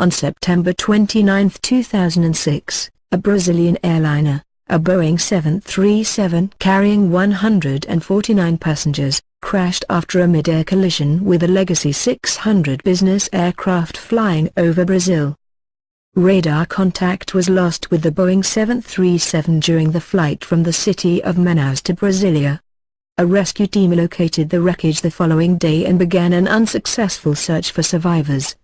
On September 29, 2006, a Brazilian airliner, a Boeing 737 carrying 149 passengers, crashed after a mid-air collision with a Legacy 600 business aircraft flying over Brazil. Radar contact was lost with the Boeing 737 during the flight from the city of Manaus to Brasilia. A rescue team located the wreckage the following day and began an unsuccessful search for survivors.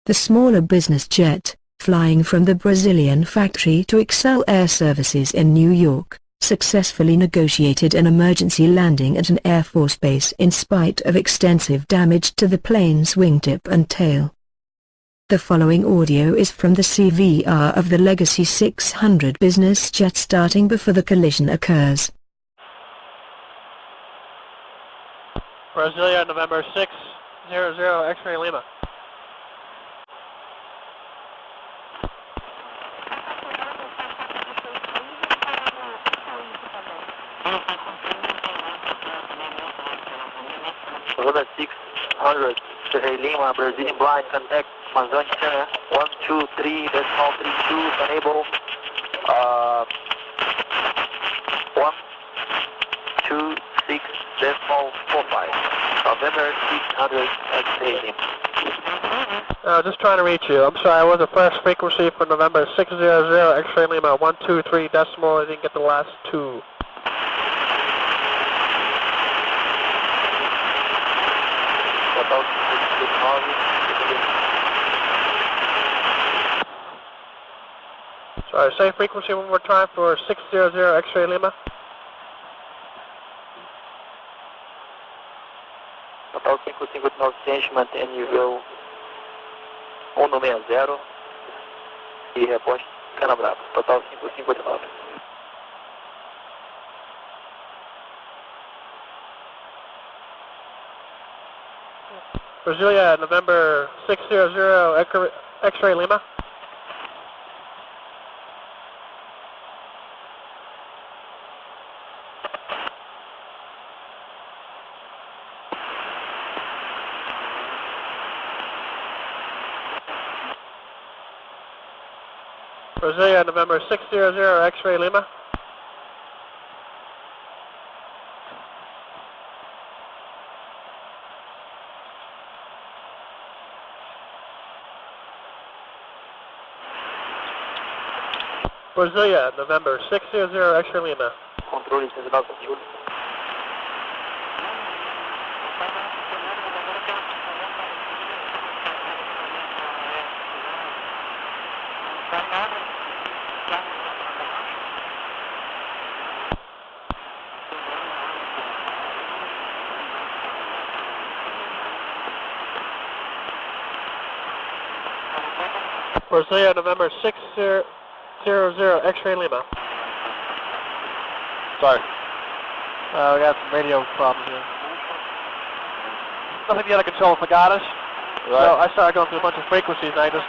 The smaller business jet, flying from the Brazilian factory to Excel Air Services in New York, successfully negotiated an emergency landing at an Air Force base in spite of extensive damage to the plane's wingtip and tail. The following audio is from the CVR of the Legacy 600 business jet starting before the collision occurs. Brasilia, November 600, X-ray Lima. November 600, X-ray Lima, Brazilian blind, contact Amazônia, 123.32, enable, 126.45, November 600, X-ray Lima. Just trying to reach you. I'm sorry, I was the first frequency for November 600, X-ray Lima, 123 decimal, I didn't get the last two. Sorry, same frequency one more time for 600 X-ray Lima. Total 559 ciente, mantém nível 160 e reposte Cana Brava. Total 559. Brasilia, November 600 X-ray Lima. Brasilia, November 600 X-ray Lima. Brasilia, November 600 X-ray Lima. Controle 19 Brasilia, November 600 X-ray Lima. Sorry. We got some radio problems here. Nothing to get out of control forgot us. Right. So I started going through a bunch of frequencies and I just,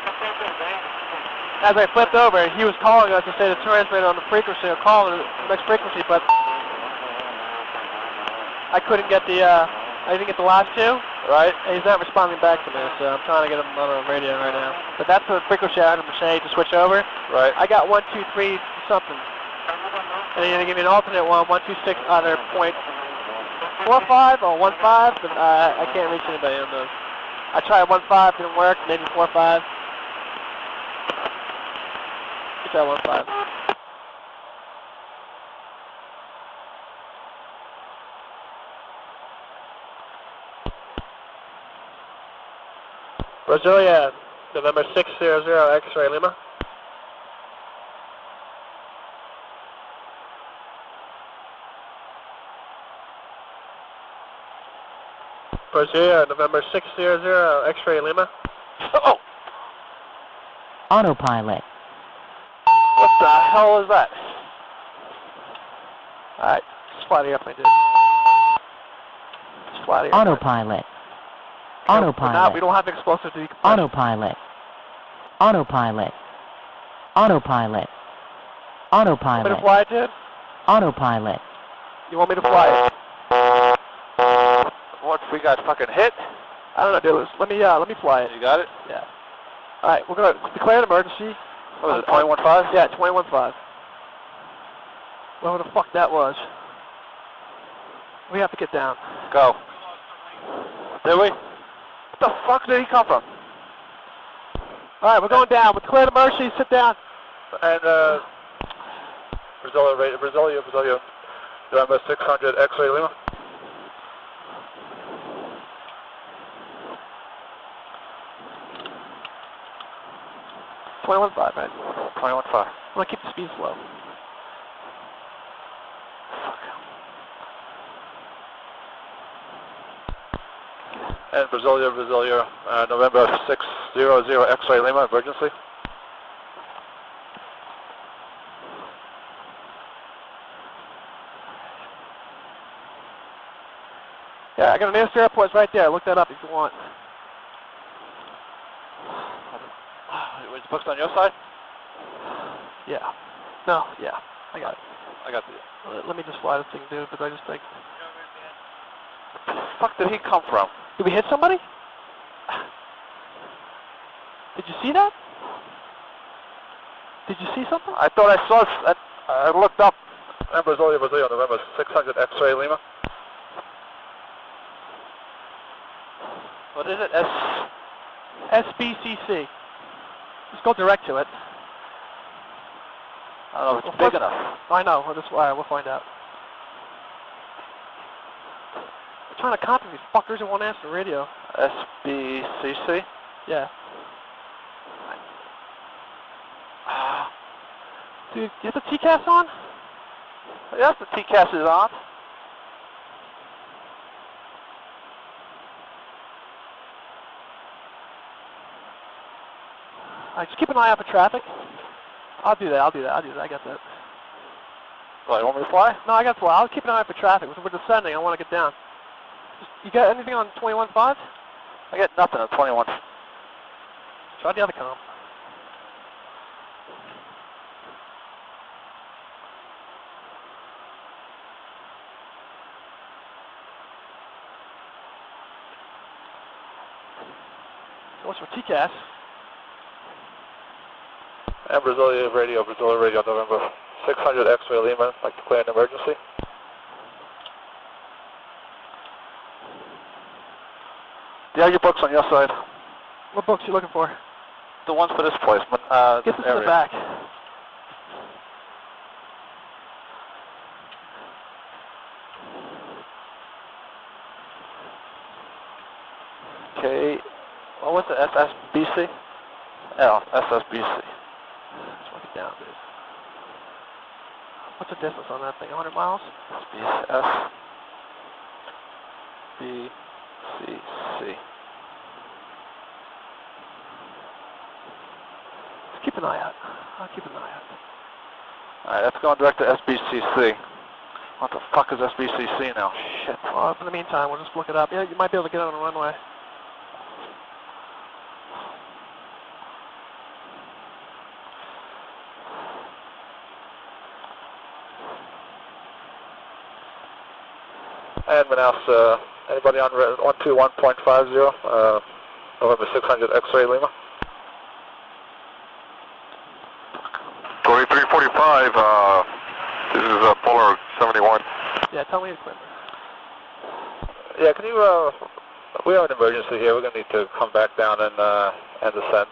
as I flipped over, he was calling us to say to transmit on the frequency or call the next frequency, but I couldn't get I didn't get the last two. Right. And he's not responding back to me, so I'm trying to get him on the radio right now. But that's the frequency I had him say to switch over. Right. I got 123 something. And you're going to give me an alternate one, 126, either 0.45 or 15, but I can't reach anybody on those. I tried 15, didn't work, maybe 45. You try 15. Brasilia, November 600 X-ray Lima. Brasilia, November 600 X-ray Lima. Oh! Autopilot. What the hell is that? Alright, just fly the airplane, dude. Just fly the airplane. Autopilot. No, Autopilot. we don't have explosive decompression. Autopilot. Autopilot. Autopilot. Want me to Autopilot. fly it, dude? Autopilot. You want me to fly it? What if we got fucking hit? I don't know, dude. Let me fly it. You got it? Yeah. Alright, we're going to declare an emergency. What was it, 21.5? Yeah, 21.5. Whatever the fuck that was. We have to get down. Go. Did we? What the fuck did he come from? Alright, we're going down. We're declaring an emergency. Sit down. And, Brasilia, November 600 X-ray Lima. $21.5, right? 21.5. I'm going to keep the speed slow. And Brasilia, November 600 X-ray Lima, emergency. Yeah, I got an Airstream airport right there. Look that up if you want. Was it booked on your side? Yeah. No, yeah. I got it. I got the... Let me just fly this thing, dude, because I just think... Where the fuck did he come from? Did we hit somebody? Did you see that? Did you see something? I thought I saw... I looked up. And Brasilia, November 600 X-ray Lima. What is it? SBCC. Just go direct to it. I don't know if it's big enough. I know. Well, we'll find out. They're trying to copy these fuckers and won't answer the radio. SBCC? Yeah. Dude, you have the TCAS on? Yes, the TCAS is on. Alright, just keep an eye out for traffic. I'll do that. I got that. Well, you want me to fly? No, I got to fly. I'll keep an eye out for traffic. We're descending. I want to get down. You got anything on 21.5? I got nothing at 21. Try the other comm. What's for TCAS? And Brasilia Radio, November 600 X-ray Lima, like declare an emergency. Yeah, your books on your side. What books you looking for? The ones for this place. Get this in the back. Okay. What was it? SSBC? Yeah, SSBC. Let's work it down, dude. What's the distance on that thing? 100 miles? SBCC. Just keep an eye out. I'll keep an eye out. Alright, that's going direct to SBCC. What the fuck is SBCC now? Shit. Well, in the meantime, we'll just look it up. Yeah, you might be able to get on the runway. And Manaus, anybody on 121.50, November 600 X-ray Lima? 2345, this is Polar 71. Yeah, tell me equipment. Yeah, can you, we have an emergency here. We're going to need to come back down and descend.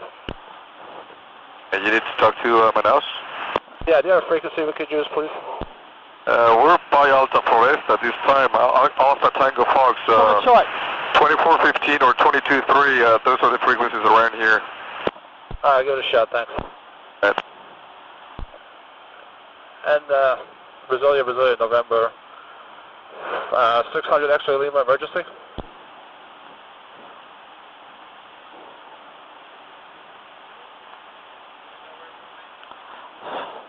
And you need to talk to Manaus? Yeah, do you have a frequency we could use, please? We're by Alta Floresta at this time. Alpha Tango Fox, 2415 or 22.3, those are the frequencies around here. Alright, give it a shot, thanks. Right. And Brasilia, November 600 X-ray Lima, emergency.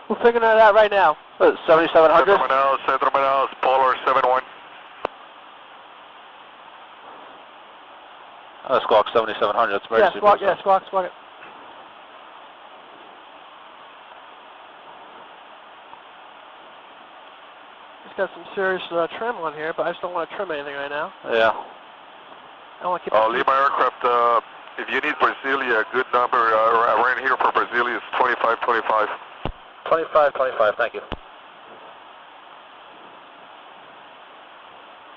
We're figuring that out right now. What is it, 7700? Centro Manaus, Polar 71. Squawk 7700, that's emergency. Squawk it. It's got some serious trim on here, but I just don't want to trim anything right now. Yeah. I want to keep Lima aircraft If you need Brasilia, a good number around here for Brasilia is 2525. 2525, thank you.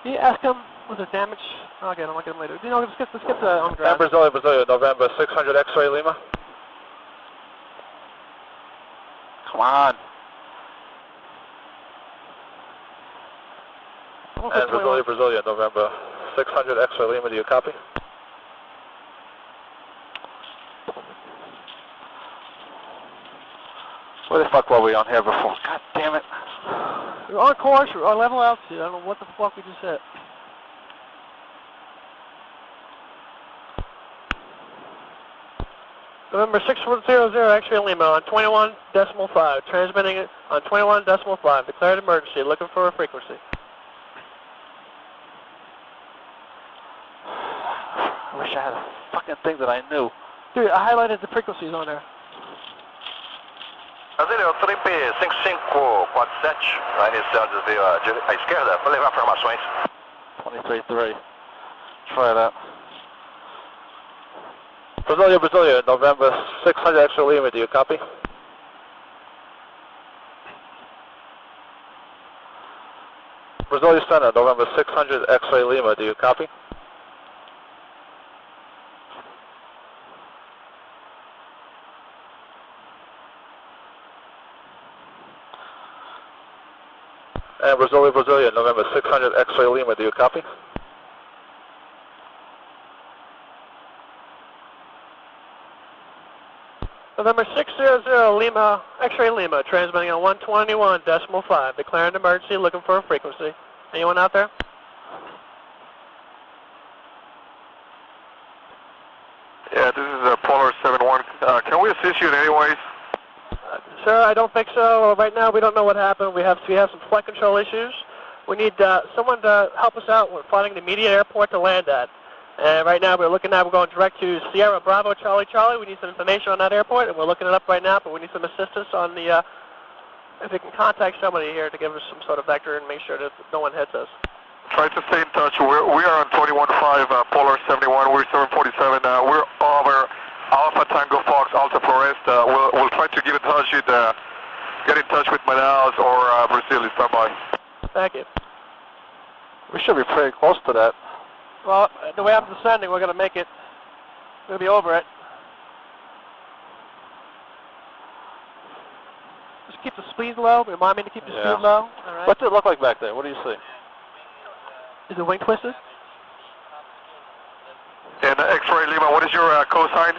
Can you ask him, was there damage? I'll get him later. You know, let's get on the ground. Brasilia, November 600 X-ray Lima. Come on. And Brasilia, November 600 X-ray Lima, do you copy? Where the fuck were we on here before? God damn it. We're on course, we're on level altitude. I don't know what the fuck we just hit. November 6100 X-ray Lima on 21.5, transmitting it on 21.5, declared emergency, looking for a frequency. I wish I had a fucking thing that I knew. Dude, I highlighted the frequencies on there. Brasília, o trip 5547 vai iniciar o desvio à esquerda para levar informações. 23.3. Try that. Brasilia, November 600 X-ray Lima, do you copy? Brasilia Center, November 600 X-ray Lima, do you copy? And Brasilia, November 600 X-ray Lima, do you copy? November 600 Lima, X-ray Lima, transmitting on 121.5, declaring emergency, looking for a frequency. Anyone out there? Yeah, this is Polar 71. Can we assist you in any ways? Sir, I don't think so. Right now, we don't know what happened. We have some flight control issues. We need someone to help us out. We're finding the immediate airport to land at. And right now, we're going direct to Sierra Bravo Charlie Charlie. We need some information on that airport, and we're looking it up right now, but we need some assistance on the, if we can contact somebody here to give us some sort of vector and make sure that no one hits us. Try to stay in touch. We are on 21.5, Polar 71. We're 747. We're over Alpha Tango Fox, Alta Floresta. We'll try to get in touch with Manaus or Brasilia. Stand by. Thank you. We should be pretty close to that. Well, the way I'm descending, we're going to make it. We'll be over it. Just keep the speed low. Remind me to keep the speed low. All right. What's it look like back there? What do you see? Is it wing twisted? And X-ray Lima, what is your cosign?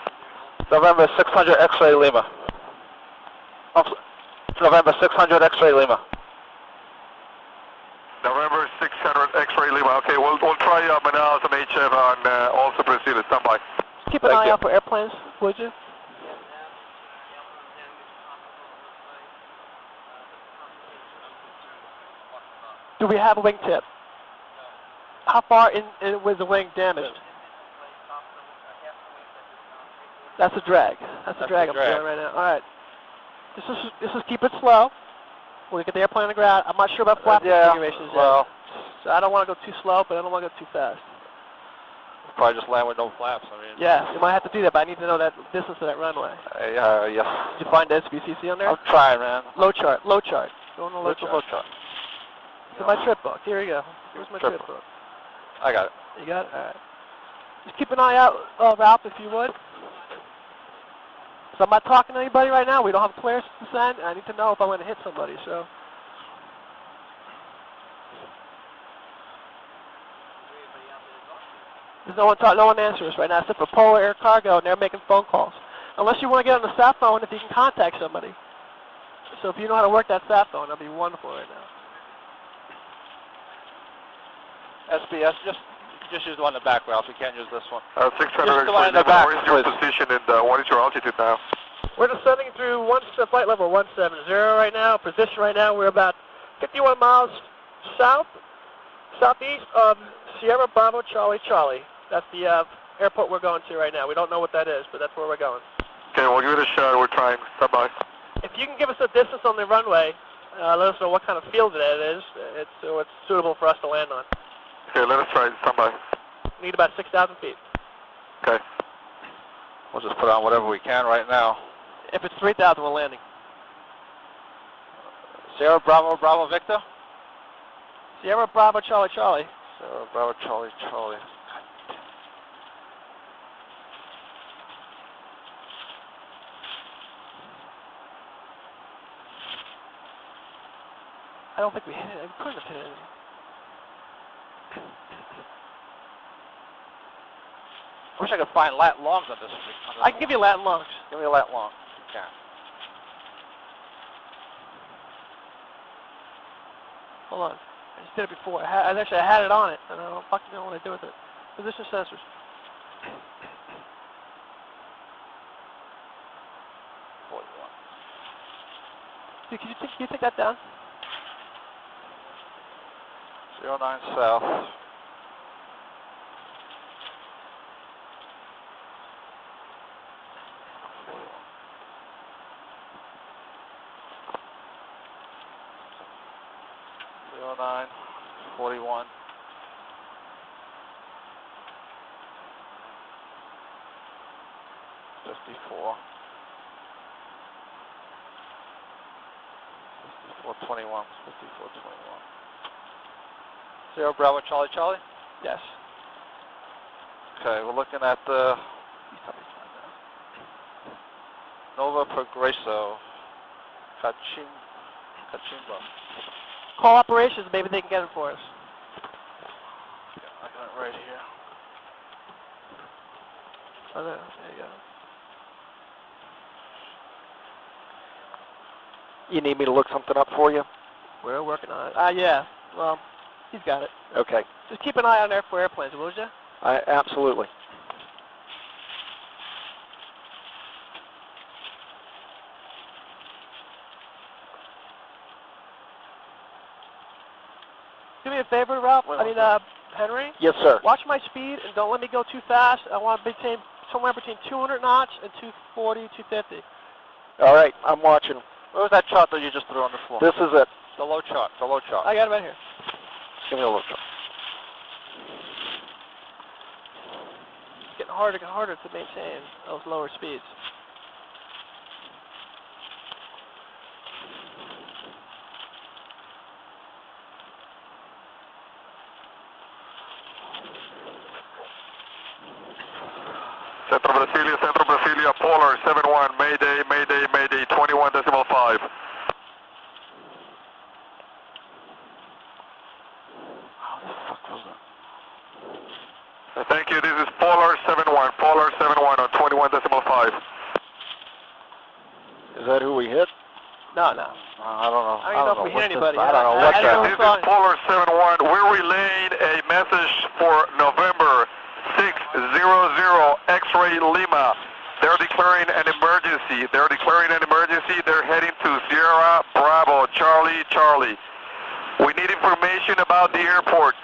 November 600 X-ray Lima. November 600 X-ray Lima. November 600 X-ray Lima. Okay, we'll try Manaus and HF and also Brasilia. Stand by. Keep an eye out for airplanes, would you? Do we have a wingtip? How far in was the wing damaged? That's a drag. That's a drag I'm feeling right now. All right. This is keep it slow. We'll get the airplane on the ground. I'm not sure about flap configurations yet. So I don't want to go too slow, but I don't want to go too fast. Probably just land with no flaps. I mean. Yeah, you might have to do that, but I need to know that distance to that runway. Yes. Did you find the SVCC on there? I'm trying, man. Low chart. Go on the low chart. Low chart. It's my trip book. Here we go. Here's my trip book. I got it. You got it? All right. Just keep an eye out, Ralph, if you would. So I'm not talking to anybody right now. We don't have clearance to send. I need to know if I'm going to hit somebody. So. There's no one answering us right now except for Polar Air Cargo, and they're making phone calls. Unless you want to get on the SAT phone, if you can contact somebody. So if you know how to work that SAT phone, that'd be wonderful right now. SBS, just use the one in the back, Ralph. We can't use this one. 600 one in the back, what is your position and what is your altitude now? We're descending through flight level 170 right now. Position right now, we're about 51 miles southeast of Sierra Bravo Charlie Charlie. That's the airport we're going to right now. We don't know what that is, but that's where we're going. Okay, we'll give it a shot. We're trying. Stand by. If you can give us a distance on the runway, let us know what kind of field it is. So it's suitable for us to land on. Okay, let us try. Stand by. We need about 6,000 feet. Okay. We'll just put on whatever we can right now. If it's 3,000, we're landing. Sierra Bravo, Bravo Victor. Sierra Bravo, Charlie, Charlie. Sierra Bravo, Charlie, Charlie. I don't think we hit it. We couldn't have hit it. I wish I could find lat longs on this. I can give you Latin longs. Give me a lat long. You can. Hold on. I just did it before. I actually had it on it, and I don't fucking know what to do with it. Position sensors. Dude, can you take that down? 09 south. .09, 41. .54. 54.21. 54.21. Sierra Bravo, Charlie, Charlie? Yes. Okay, we're looking at the Nova Progreso, Cachimba. Call operations, maybe they can get it for us. Yeah, I got it right here. Oh, there you go. You need me to look something up for you? We're working on it. Yeah. Well, he's got it. Okay. Just keep an eye on there for airplanes, will you? Absolutely. Do me a favor, Ralph. Henry. Yes, sir. Watch my speed and don't let me go too fast. I want to maintain somewhere between 200 knots and 240, 250. All right, I'm watching. What was that chart that you just threw on the floor? This is it. The low chart, the low chart. I got it right here. Give me a look. It's getting harder and harder to maintain those lower speeds. Centro Brasilia, Polar 71, Mayday, Mayday, Mayday, 21.5. Thank you, this is Polar 71 on 21.5. Is that who we hit? No. I don't know. I don't know if we hit anybody. I don't know what that This is Polar 71. We're relaying a message for November 600 X-Ray Lima. They're declaring an emergency. They're heading to Sierra Bravo, Charlie, Charlie. We need information about the airport.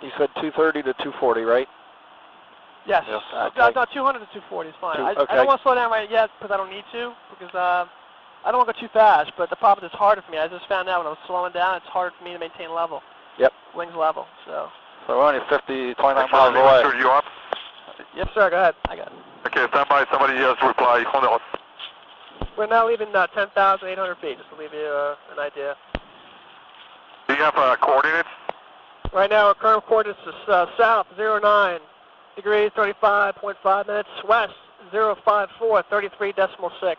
You said 230 to 240, right? Yes. Yes. No, 200 to 240 is fine. I okay. don't want to slow down right yet because I don't need to, because I don't want to go too fast, but the problem is it's harder for me. I just found out when I was slowing down, it's hard for me to maintain level. Yep. Wings level, so. So we're only 29 miles Charlie, away. Are you up? Yes, sir, go ahead. I got it. Okay, stand by. Somebody has reply. Hold on. We're now leaving 10,800 feet, just to leave you an idea. Do you have coordinates? Right now, our current coordinates is south 09 degrees 35.5 minutes, west 054 33.6.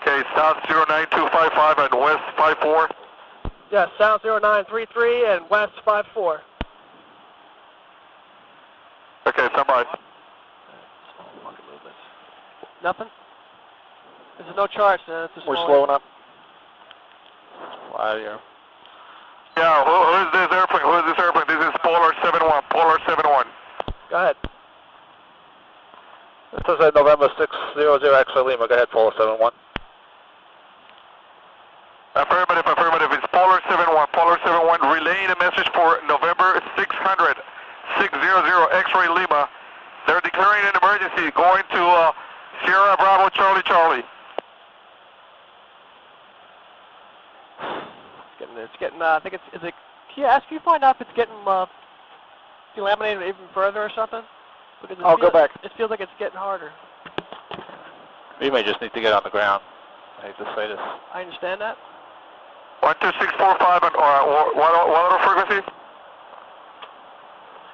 Okay, south 09255 and west 54. Yes, south 0933 and west 54. Okay, stand by. Nothing? There's no charge, then. It's a We're small slowing up. Fly here. Yeah, who is this airplane? This is Polar 71. Polar 71. Go ahead. This is November 600 X-Ray Lima. Go ahead, Polar 71. Affirmative. It's Polar 71. Polar 71 relaying a message for November 600 X-Ray Lima. They're declaring an emergency going to Sierra Bravo, Charlie, Charlie. It's getting, I think is it, can you find out if it's getting delaminated even further or something? Because I'll go back. It feels like it's getting harder. We may just need to get on the ground. I hate to say this. I understand that. 12645 and what other frequency?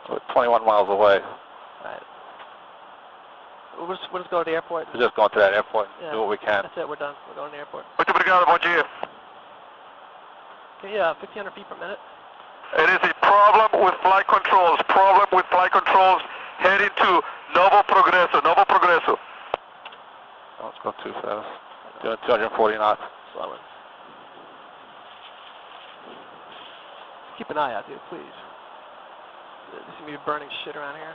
We're 21 miles away. Alright. We'll just go to the airport. We're just going to that airport and Yeah. do what we can. That's it, we're done. We're going to the airport. Muito obrigado, bom dia. Okay, yeah, 1,500 feet per minute. It is a problem with flight controls. Heading to Novo Progresso. Don't go too fast. Doing 240 knots. Slowing. Keep an eye out, dude, please. There seems to be burning shit around here.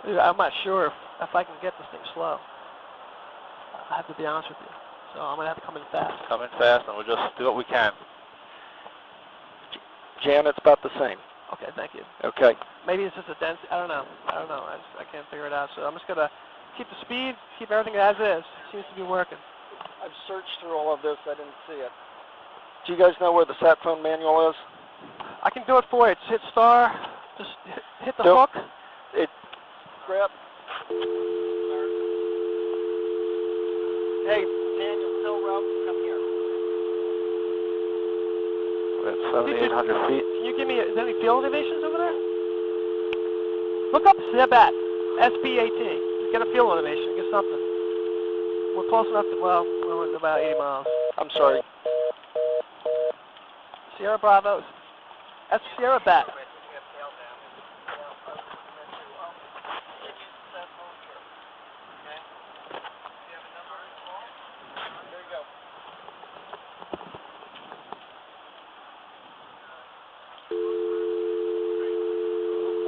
Dude, I'm not sure if I can get this thing slow. I have to be honest with you. So I'm going to have to come in fast. Come in fast and we'll just do what we can. Jan, it's about the same. Okay, thank you. Okay. Maybe it's just a dense, I don't know. I can't figure it out. So I'm just going to keep the speed, keep everything as is. Seems to be working. I've searched through all of this. I didn't see it. Do you guys know where the sat phone manual is? I can do it for you. Just hit star. Just hit the Nope. hook. Grab. Hey, Daniel, tell Ralph to come here. We're at 7,800 feet. Can you give me, is there any field elevations over there? Look up Sebat, S-B-A-T. Get a field elevation, get something. We're close enough to, well, we're about 80 miles. I'm sorry. Sierra Bravo, that's Sierra Bat.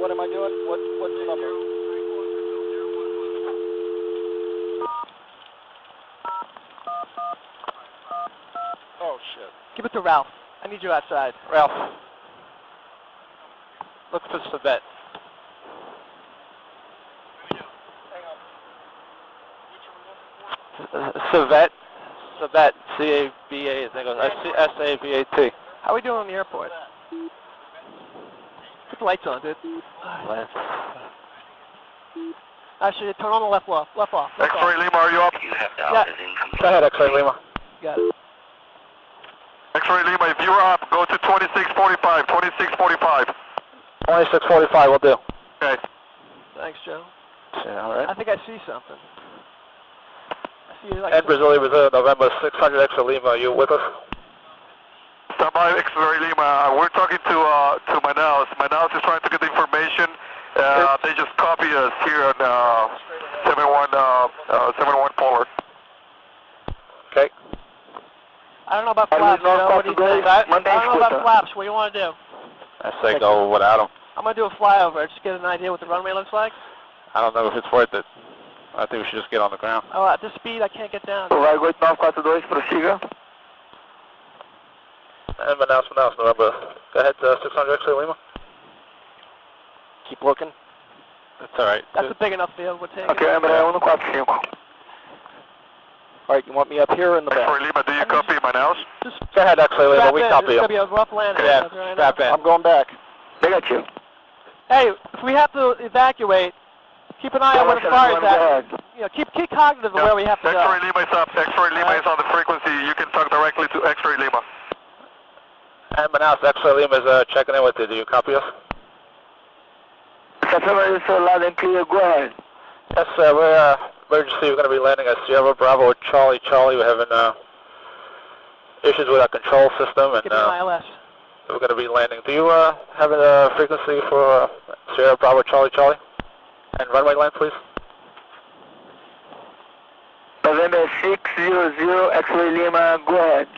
What am I doing? What's the number? Oh, shit. Give it to Ralph. I need you outside. Ralph, look for Savet. Savet, C-A-V-A, I think it was S-A-V-A-T. How are we doing on the airport? Put the lights on, dude. Actually, turn on the left off. Left off. X-Ray Lima, are you up? Yeah. Go ahead, X-Ray Lima. Got it. X-Ray Lima, if you're up, go to 2645. 2645 will do. Okay. Thanks, Joe. Yeah, all right. I think I see something. I see like. And Brazil, November 600 X-Ray Lima, are you with us? Stand by, X-Ray Lima. We're talking to Manaus. Manaus is trying to get the information. They just copy us here on 71 Polar. Okay. I don't know about flaps, Joe. What do you think? I don't know about flaps. What do you want to do? I say go without them. I'm going to do a flyover. Just get an idea what the runway looks like. I don't know if it's worth it. I think we should just get on the ground. Oh, at this speed, I can't get down. Vai 8942, prossiga. And Manaus, November. Go ahead, 600 X-Ray Lima. Keep looking. That's all right. That's a big enough field. We're taking. Okay, Embraer 145. All right, you want me up here or in the back? X-Ray Lima, do you copy Manaus? Just Go ahead, X-Ray Lima. strap We in. copy This is you. going to be a rough landing. Yeah, Right strap now. in. I'm going back. They got you. Hey, if we have to evacuate, keep an eye on where the fire is at. You know, keep cognitive of where we have to go. X-Ray Lima is up. X-Ray Lima is on the frequency. You can talk directly to X-Ray Lima. And Manaus, X-Ray Lima is checking in with you. Do you copy us? Customer is loud and clear. Go ahead. Yes, we're emergency. We're going to be landing at Sierra Bravo Charlie. We're having issues with our control system, and Give me an ILS. we're going to be landing. Do you have a frequency for Sierra Bravo Charlie? And runway line, please. November 600 X-Ray Lima. Go ahead.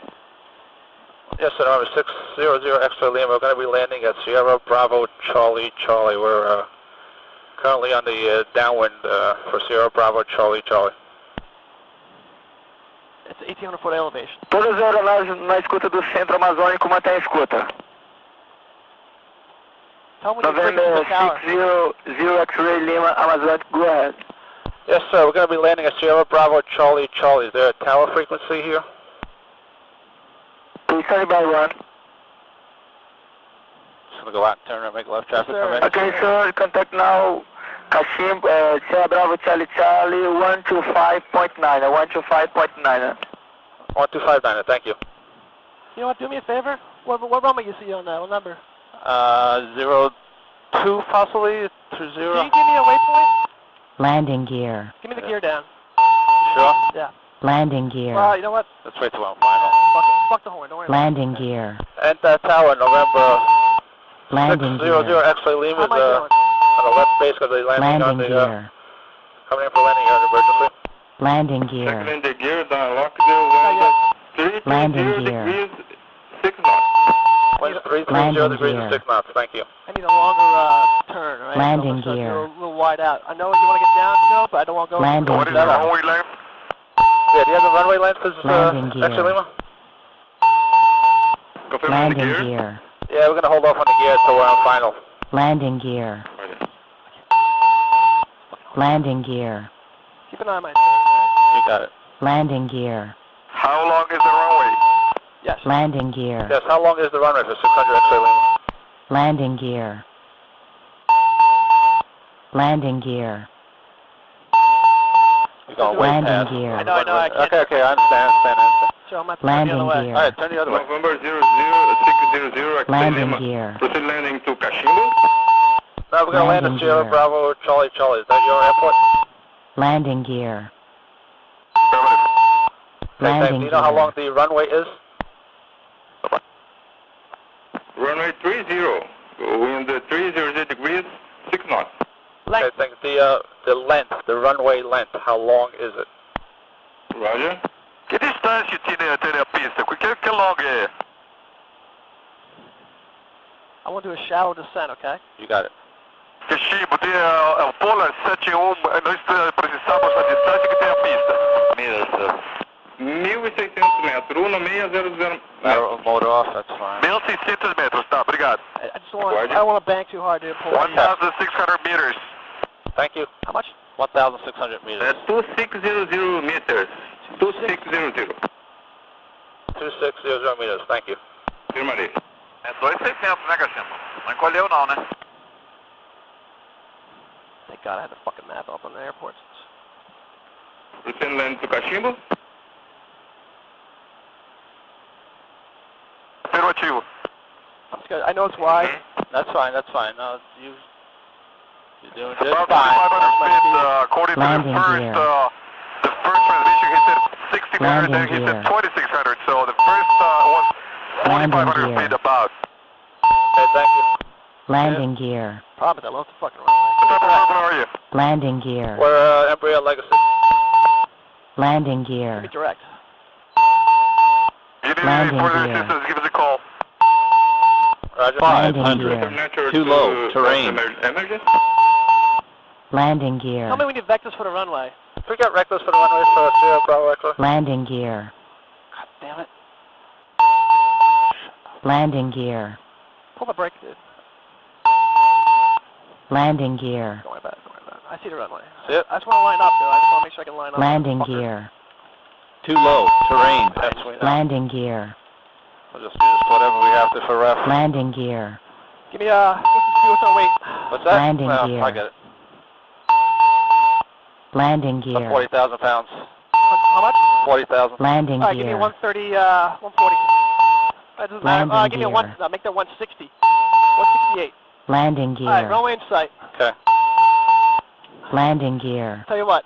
Yes, sir. November 600 X-Ray Lima. We're going to be landing at Sierra Bravo Charlie. We're currently on the downwind for Sierra Bravo Charlie. It's 1,800-foot elevation. Todas as aeronaves na escuta do Centro Amazônico mantém a escuta. Tell me when you bring it to November the tower. 600 X-Ray Lima Amazônico. Go ahead. Yes, sir. We're going to be landing at Sierra Bravo Charlie Charlie. Is there a tower frequency here? 231. Just going to go out and turn and make left traffic. Yes, Okay, sir. Contact now. Kashim, Sierra Bravo Charlie Charlie 125.9. 125.9. 1259, thank you. You know what? Do me a favor. What runway you see on that? What number? 02 possibly to 0. Can you give me a waypoint? Landing gear. Give me the gear down. Sure? Yeah. Landing gear. Well, you know what? Let's wait till I'm final. Fuck it. Fuck the horn. Don't worry about it. Landing gear. Enter tower, November Landing 600 gear. X-ray Lima How is am I doing? on the left base because they're landing on Landing the, gear. coming in for landing on emergency. Landing gear. in the gear, down lock Not yet. Landing gear. 6 knots. Wind 330 Landing degrees gear. and 6 knots, thank you. I need a longer turn, right? Landing So gear. you're a little wide out. I know you want to get down, Joe, but I don't want to go. Landing What is the gear. runway length? Yeah, do you have the runway length as Landing gear. X-ray Lima? Confirm the Landing gear. gear. Yeah, we're going to hold off on the gear until we're on final. Landing gear. Landing gear. Keep an eye on my turn, right? You got it. Landing gear. How long is the runway? Yes. Landing gear. Yes, how long is the runway for 600 X-ray Lima? Landing gear. Landing gear. You're going way Landing past. gear. I know, I can't. Okay, I understand. So I'm going to turn the Landing other way. gear. All right, turn the other way. November 00600 Landing gear. Proceed landing to Kashimbo. Now we're going to land Landing at Sierra gear. Bravo Charlie Charlie. Is that your airport? Landing gear. Affirmative. Okay, thanks. Landing Do you know how gear. long the runway is? Runway 30. Wind 300 degrees, 6 knots. Okay, thanks. The length, the runway length, how long is it? Roger. Que distância tem a pista? Que longa é? I want to do a shallow descent, okay? You got it. Kashimbo, tem o Polar 71, nós precisamos a distância que tem a pista. Milhas. 1.600 metros, 1600 metros. Motor off, that's fine. 1.600 metros, tá, obrigado. I just don't want. I don't want to bank too hard to pull. 1,600 meters. Thank you. How much? 1,600 meters. 2600 meters. 2600. 2600 meters, thank you. Afirmative. É 2,600, né, Kashimbo? Não encolheu não, né? Thank God I had the fucking map up on the airports. Proceed land to Kashimbo. Afirmativo. I'm scared. I know it's wide. That's fine. No, you're doing just About fine. 2,500 feet, according to Landing the gear. first transmission, he said 1,600, Landing then he said gear. 2,600, so the first was Landing 4,500 gear. feet about. Okay, thank you. Landing gear. Problem is I love the fucking runway. What type of airplane are you? Landing gear. We're Embraer Legacy. Landing Be gear. direct. If you need Landing any further gear. assistance, give us a call. Roger. Landing gear. Too low, terrain. Emergency. Landing gear. Tell me we need vectors for the runway. Can we get reckless for the runway for Sierra Bravo Echo? Landing gear. God damn it. Landing gear. Pull the brake, dude. Landing gear. Don't worry about it. I see the runway. See it? I just want to line up, dude. I just want to make sure I can line up. Landing Fucker. gear. Too low, terrain. That's what Landing gear. We'll just use whatever we have to for ref. Landing gear. Give me what's our weight? What's that? Landing Well, gear. I get it. Landing About gear. 40,000 pounds. How much? 40,000. Landing Alright, give me gear. 130, 140. That doesn't matter. Landing Give me gear. make that 160. 168. Landing Alright, gear. runway in sight. Okay. Landing gear. Tell you what.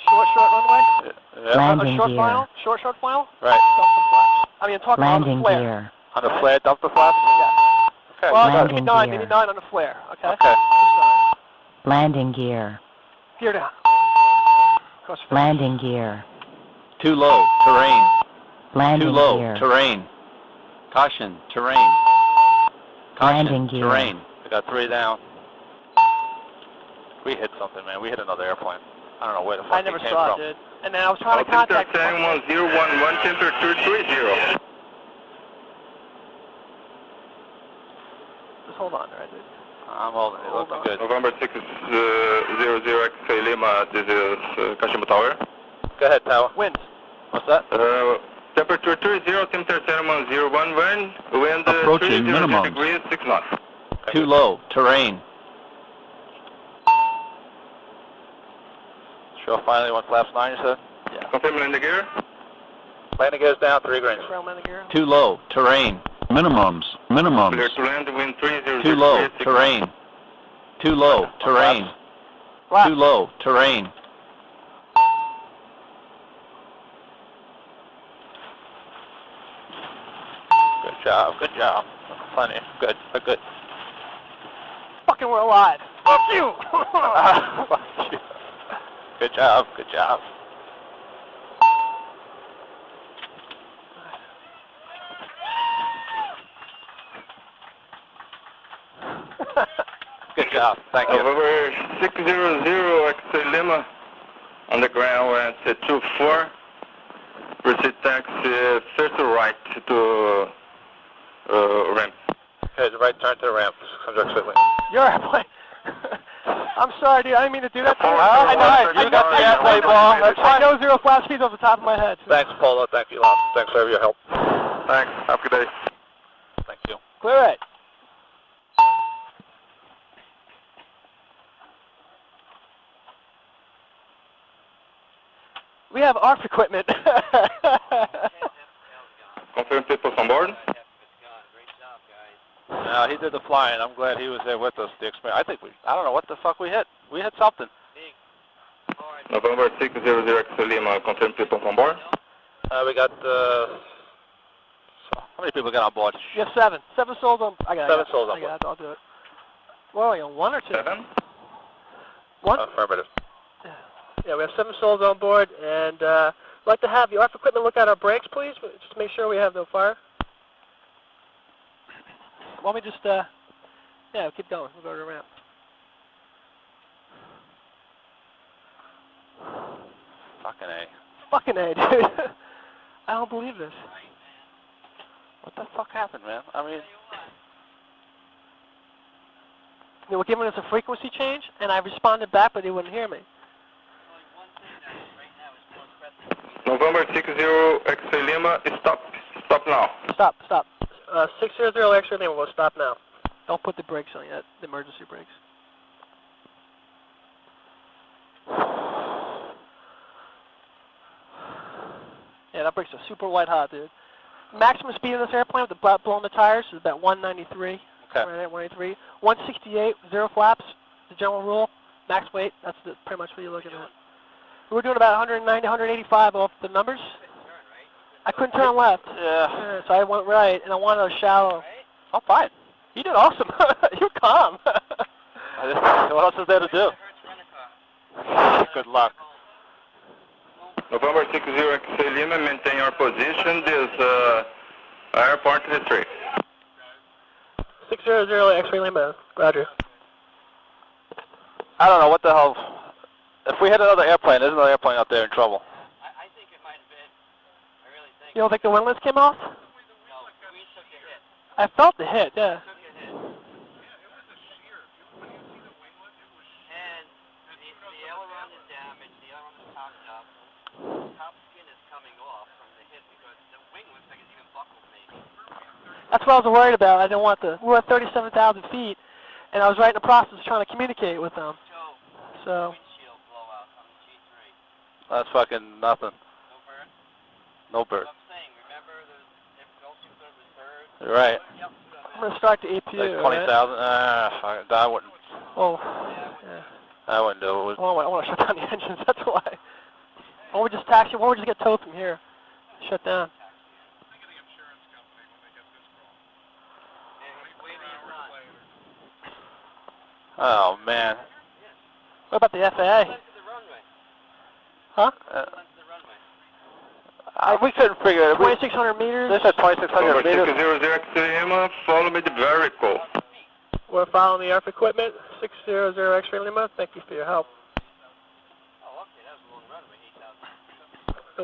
Short runway? Yeah. Landing short gear. file? Short file? Right. Dump the flaps. I mean, talking on the Landing flare. gear. On the flare, dump the flaps? Yeah. Okay. Well, got it. maybe Landing gear. 9 on the flare, okay? Okay. Just 9. Landing gear. Gear down. Cross your fingers. Landing gear. Too low, terrain. Landing Too low, gear. terrain. Caution, terrain. Caution, Landing gear. terrain. We got 3 down. We hit something, man. We hit another airplane. I don't know where the fuck I never it came saw from. it, dude. And then I was trying to contact you. 1011 temperature 30. Just hold on, alright, dude. I'm holding it. Looking good. November 600 X-ray Lima, this is Kashima Tower. Go ahead, Tower. Wind. What's that? Temperature 30, temperature 01, wind Approaching 30 minimum. degrees, 6 knots. Too low. Terrain. Sure, finally went flaps 9, you said? Yeah. Confirm landing gear. Landing gears down, 3 greens. Ground landing gear. Too low. Terrain. Minimums. Minimums. Clear to land, wind 30 Too low. degrees, 6 Terrain. knots. Too low. Terrain. Flaps. Too low. Terrain. Good job, good job. Plenty. Good, good. Fucking we're alive. Fuck you! Fuck you. Good job, good job. Good job, thank you. November 600 X-ray Lima. On the ground, we're at 24. Proceed taxi first right to ramp. Okay, the right turn to the ramp. 600 X-ray Lima. Your airplane. I'm sorry, dude. I didn't mean to do that to you. I know. You got the airplane ball. That's I fine. know 0 flash speeds off the top of my head. Thanks, Polo. Thank you, Lon. Thanks for your help. Thanks. Have a good day. Thank you. Clear it. We have ARF equipment. Confirm people on board. No, he did the flying. I'm glad he was there with us. The experience. I don't know what the fuck we hit. We hit something. November 600 X-ray Lima. Confirm people on board. We got, how many people got on board? You have 7. 7 souls on. I got it. 7 souls on board. I'll do it. Well, are you on 1 or 2? 7. 1? Affirmative. Yeah, we have 7 souls on board, and I'd like to have the ARF equipment look at our brakes, please, just to make sure we have no fire. Why don't we just, yeah, keep going. We'll go to the ramp. Fucking A. Fucking A, dude. I don't believe this. What the fuck happened, man? I mean, They were giving us a frequency change, and I responded back, but they wouldn't hear me. November 60 X-ray Lima. Stop. Stop now. Stop, stop. 600 X-ray Lima, we'll stop now. Don't put the brakes on yet, the emergency brakes. Yeah, that brakes are super white hot, dude. Maximum speed of this airplane with the blowing the tires is about 193. okay. Right at 183. 168, 0 flaps, the general rule. Max weight, that's pretty much what you're looking at. We were doing about 190, 185 off the numbers. I couldn't turn left. Yeah. So I went right, and I wanted a shallow. I'm fine. You did awesome. You're calm. What else is there to do? Good luck. November 60 X-ray Lima. Maintain your position. This airport restrict. 600 X-ray Lima. Roger. I don't know what the hell. If we hit another airplane, there's another airplane out there in trouble. I think it might have been. I really think. You don't think the windlass came off? No, we took a hit. I felt the hit, yeah. Took a hit. And the aileron is damaged. The aileron is cocked up. The top skin is coming off from the hit because the wing looks like it's even buckled maybe. That's what I was worried about. I didn't want the. We were at 37,000 feet, and I was right in the process of trying to communicate with them. So. Windshield blowout on the G3. That's fucking nothing. No burn? No bird. What I'm saying, remember if those two could have reserved? You're right. Yep. I'm going to start the APU. Like 20,000. I wouldn't. Oh, yeah. I wouldn't do it. I want to shut down the engines, that's why. Why don't we just taxi? Why don't we just get towed from here? Shut down. Oh, man. What about the FAA? Huh? We couldn't figure it. 2,600 meters. This is 2,600 November 60 meters. X-ray Lima. Follow me the vehicle. We're following the ARF equipment. 600 X-ray Lima. Thank you for your help. Oh, okay, that was a long runway,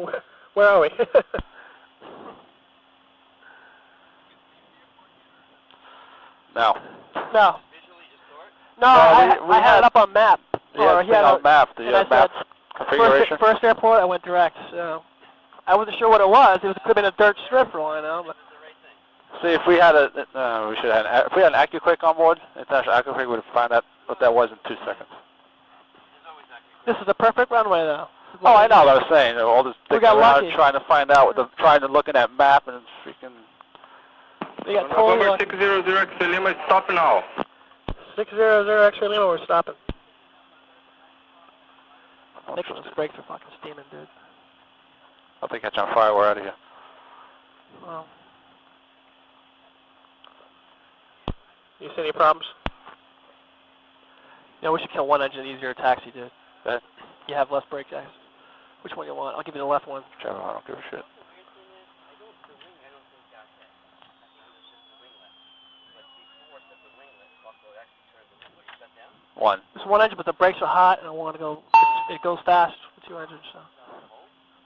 8,000. Where are we? No. No. No, we I had it up on map. Yeah, he had on map. The and I map said, configuration. First airport, I went direct. So I wasn't sure what it was. It could have been a dirt strip for all I know. But See, if we had if we had an AccuQuick on board, International AccuQuick would find out what that was in 2 seconds. this is a perfect runway, though. Oh, I know what I was saying. All this We dicking got around lucky. trying to find out, trying to look at that map and freaking. We got totally lucky. 600 X-Ray Lima, stop now. 600 X-Ray Lima, we're stopping. Nicholas brakes are fucking steaming, dude. I think catch on fire. We're out of here. Well, you see any problems? Yeah, we should kill one engine easier taxi, dude. Bet. You have less brake guys. Which one you want? I'll give you the left one. Whichever, I don't give a shit. One. There's one engine, but the brakes are hot, and I want to go. It goes fast with 2 engines, so.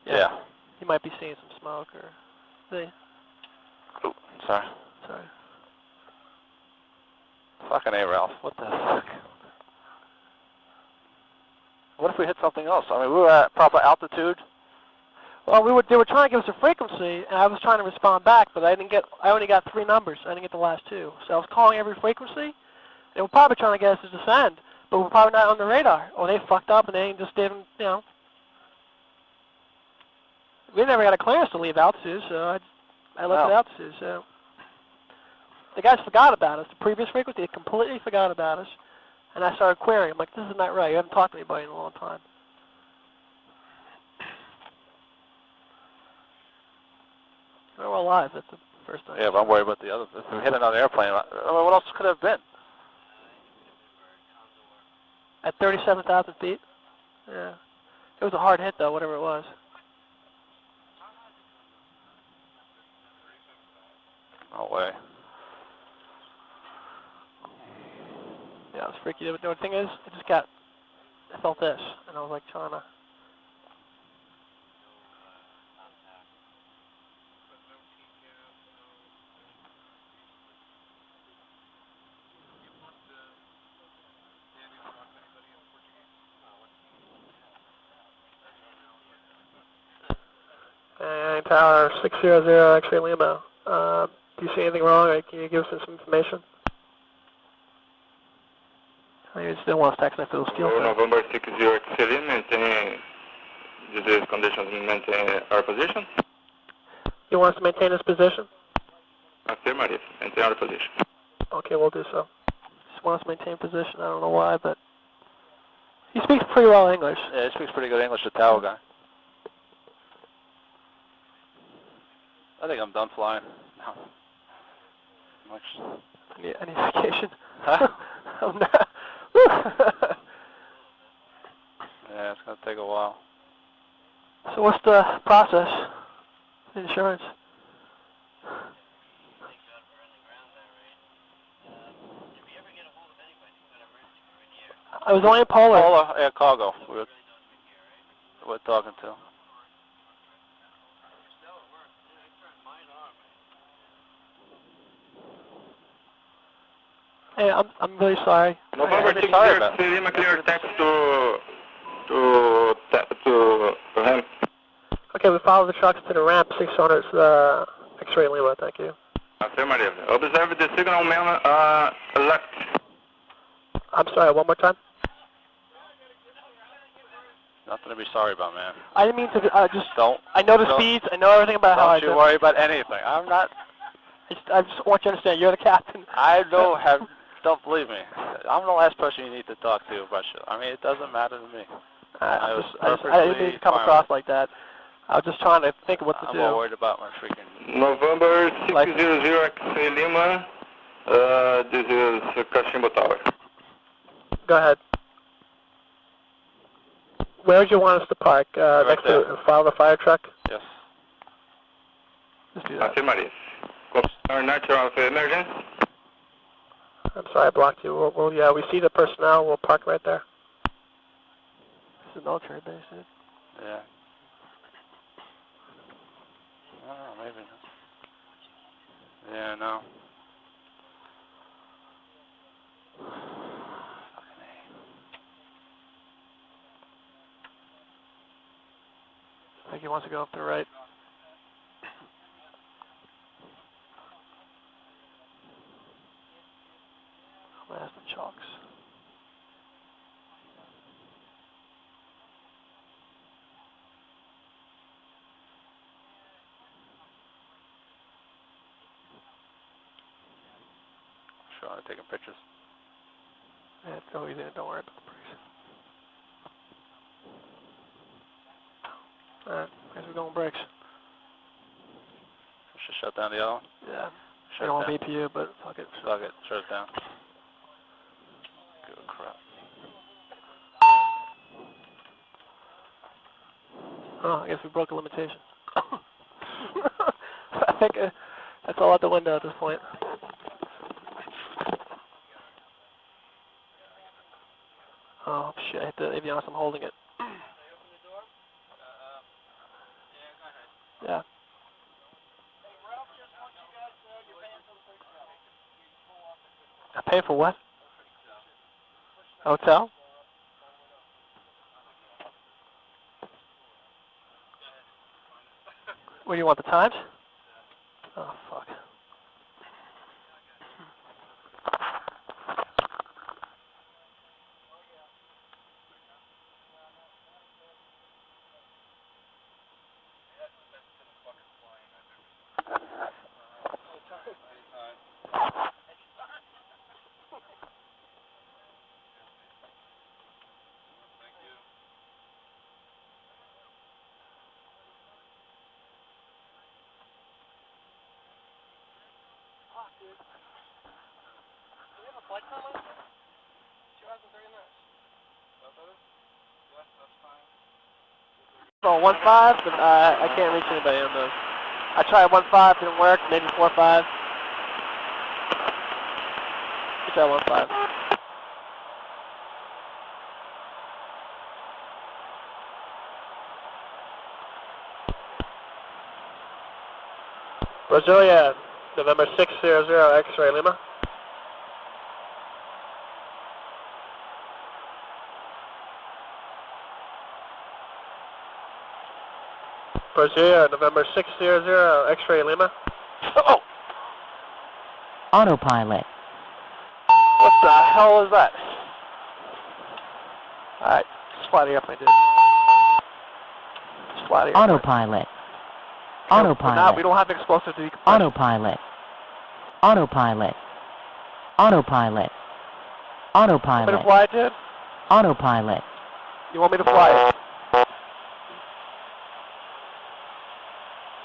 Yeah. You might be seeing some smoke or. See? Oh, sorry. Sorry. Fucking A, Ralph. What the fuck? What if we hit something else? I mean, we were at proper altitude. Well, they were trying to give us a frequency, and I was trying to respond back, but I only got 3 numbers. I didn't get the last 2. So I was calling every frequency. They were probably trying to get us to descend, but we're probably not on the radar. Or they fucked up and they just didn't, you know. We never got a clearance to leave altitude, so I left at altitude. So the guys forgot about us. The previous frequency, they completely forgot about us, and I started querying. I'm like, this is not right. You haven't talked to anybody in a long time. Oh, we're alive. That's the first time. Yeah, but I'm worried about the other. If we hit another airplane, I mean, what else could it have been? At 37,000 feet? Yeah. It was a hard hit, though, whatever it was. No way. Yeah, it was freaky. The thing is, I felt this, and I was like trying to. Tower 600 X-Ray Lima. Do you see anything wrong, or can you give us some information? I still want to text me for those fuel. November 60 X-Ray Lima, maintain these conditions, maintain our position. You want us to maintain this position? Affirmative, maintain our position. Okay, we'll do so. Just want us to maintain position. I don't know why, but he speaks pretty well English. Yeah, he speaks pretty good English, the tower guy. I think I'm done flying. No. Much. Any vacation? Huh? I'm not. Yeah, it's going to take a while. So what's the process? Insurance? I was only in Polar. Polar Air Cargo we're talking to. Hey, I'm really sorry. November 60 Lima, clear text to ramp. Okay, we follow the trucks to the ramp 600 X-Ray Lima, thank you. Affirmative. Observe the signal man left. I'm sorry, one more time? Nothing to be sorry about, man. I didn't mean to just... Don't. I know the speeds, I know everything about how I do. Don't you worry about anything. I'm not... I just want you to understand, you're the captain. I don't believe me. I'm the last person you need to talk to about shit. I mean, it doesn't matter to me. I didn't mean to come across like that. I was just trying to think of what to do. I'm more worried about my freaking... November 600 X-Ray Lima, this is Kashimbo Tower. Go ahead. Where would you want us to park? Right next there. to follow the fire truck? Yes. Let's do that. Affirmative. Our natural emergency. I'm sorry I blocked you. Yeah, we see the personnel. We'll park right there. This is a military base, dude. Yeah. I don't know, maybe. Yeah, no. think he wants to go up the right. I'm gonna ask the chalks. Sure, I'm taking pictures. Yeah, it's go easy. Don't worry about the brakes. Alright, guess we're going brakes. Should shut down the other one? Yeah. Shut I don't want down. BPU, but fuck it. Fuck it, shut it down. Good crap. Oh, I guess we broke a limitation. I think that's all out the window at this point. Oh shit, I hit the avionics, I'm holding it. Yeah. I pay for what? Hotel? What do you want, the times? Oh, fuck. Oh, 1.5, but I can't reach anybody on those. I tried 1.5, didn't work, maybe 4.5. I tried 1.5. Brasilia, November 600, X-ray Lima. Brasilia, November 600, X-ray Lima. Oh! Autopilot. What the hell is that? Alright, just fly the airplane, dude. Just fly the airplane. Autopilot. No, Autopilot. we don't have explosive decompression. Autopilot. Autopilot. Autopilot. You want me to Autopilot. fly it, dude? Autopilot. You want me to fly it?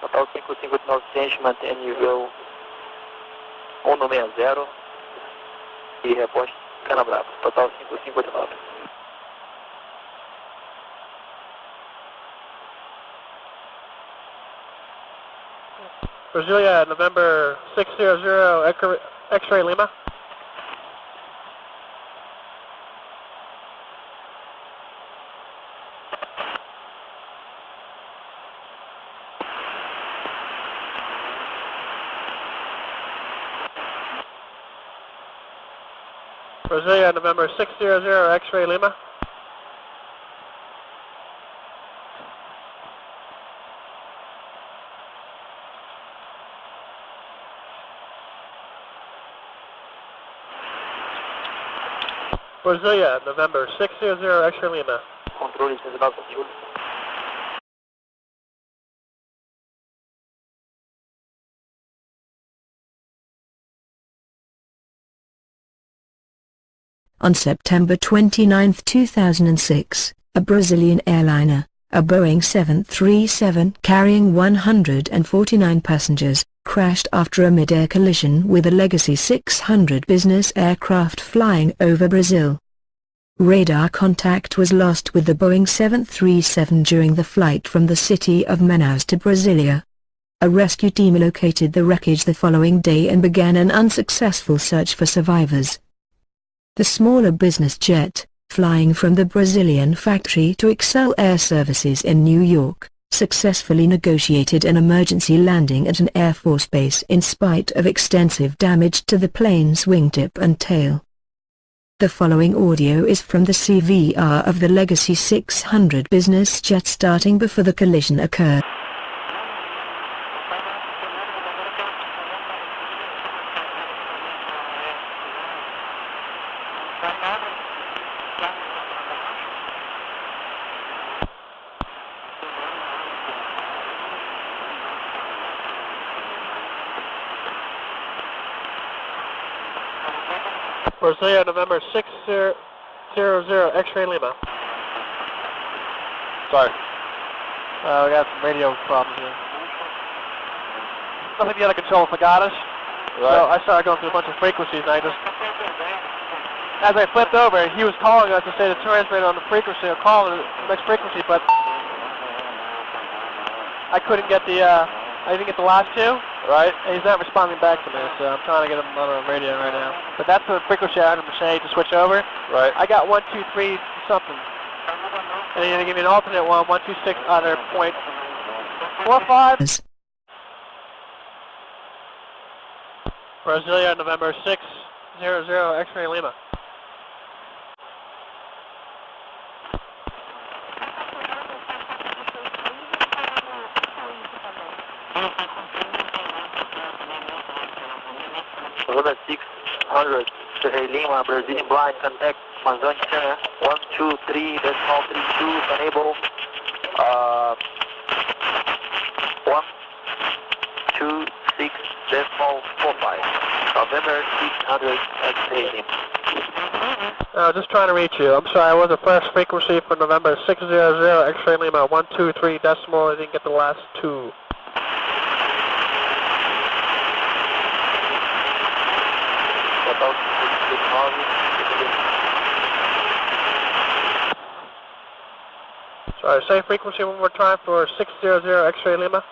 Total 559 mantém nível 160 e reposte Cana Brava. Total 5589. Brasilia, November 600, X-ray Lima. Brasilia, November 600, X-ray Lima. Brasilia, November 600, X-ray Lima. Controle 19 On September 29, 2006, a Brazilian airliner, a Boeing 737 carrying 149 passengers, crashed after a mid-air collision with a Legacy 600 business aircraft flying over Brazil. Radar contact was lost with the Boeing 737 during the flight from the city of Manaus to Brasilia. A rescue team located the wreckage the following day and began an unsuccessful search for survivors. The smaller business jet, flying from the Brazilian factory to Excel Air Services in New York, successfully negotiated an emergency landing at an Air Force base in spite of extensive damage to the plane's wingtip and tail. The following audio is from the CVR of the Legacy 600 business jet starting before the collision occurred. Brasilia, November 600, X-ray Lima. Sorry. We got some radio problems here. Nothing to get out of control forgot us. Right. So I started going through a bunch of frequencies and I just, as I flipped over, he was calling us to say the transmitter on the frequency or call the next frequency, but I couldn't get the, I didn't get the last two. Right. And he's not responding back to me, so I'm trying to get him on the radio right now. But that's the frequency I had him say to switch over. Right. I got 123 something. And you're going to give me an alternate one, 126 other point 45. Brasilia, November 600, X-ray Lima. November 600, X-ray Lima, Brazilian blind, contact Amazônia, 123.32, enable, 126.45, November 600, X-ray Lima. Just trying to reach you. I'm sorry, I was the first frequency for November 600, X-ray Lima, 123 decimal, I didn't get the last two. Sorry, same frequency one more time for 600 X-ray Lima.